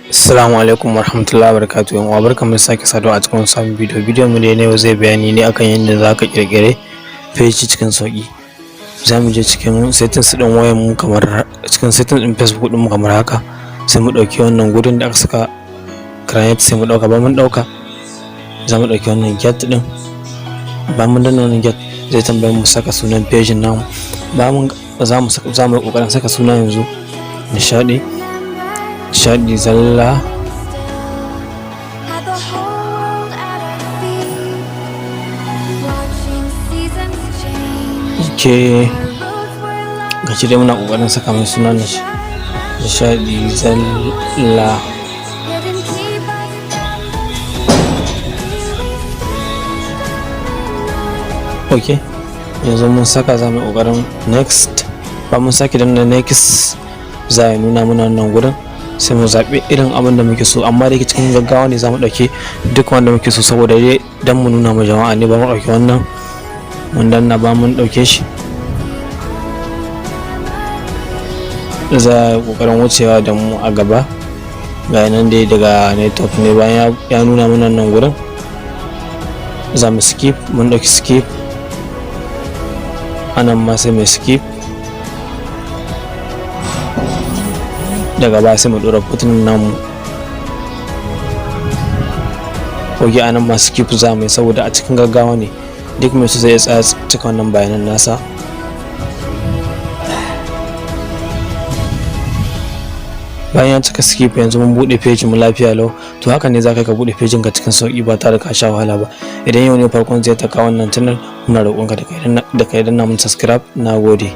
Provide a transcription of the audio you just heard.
Assalamu alaikum warahmatullahi wabarakatuh. Yan uwa barkamu da sake saduwa a cikin sabon bidiyo mu da yau zai bayani ne akan yadda zaka kirkire page cikin sauki. Zamu je cikin settings din wayar mu kamar cikin settings din Facebook din mu kamar haka, sai mu dauki wannan gurin da aka saka create, sai mu dauka ba mun dauka zamu dauki wannan get din, ba mun danna wannan get zai tambaye mu saka sunan page namu, ba mun zamu kokarin saka suna yanzu nishadi zalla ke gashi dai muna kokarin saka mai suna nishadi zalla. Ok, yanzu mun saka za mu kokarin next, ba mun sake danna next za ya nuna mana wannan gurin, sai mu zaɓi irin abin da muke so, amma da yake cikin gaggawa ne za mu ɗauki duk wanda muke so saboda dai dan mu nuna ma jama'a ne. Ba mu ɗauki wannan mun danna ba mun ɗauke shi, za a ƙoƙarin wucewa da mu a gaba. Ga nan dai daga network ne, bayan ya nuna mana nan gurin za mu skip, mun ɗauki skip, anan ma sai mai skip, daga baya sai mu dora putun namu. Oke, anan ma skip za mu yi saboda a cikin gaggawa ne, duk mai su zai tsaya cika wannan bayanan nasa. Bayan ya cika skip, yanzu mun bude page mu lafiya lau. To haka ne zaka ka bude page ka cikin sauki ba tare ka sha wahala ba. Idan yau ne farkon zai taka wannan channel, muna roƙonka da kai danna mun subscribe. Nagode.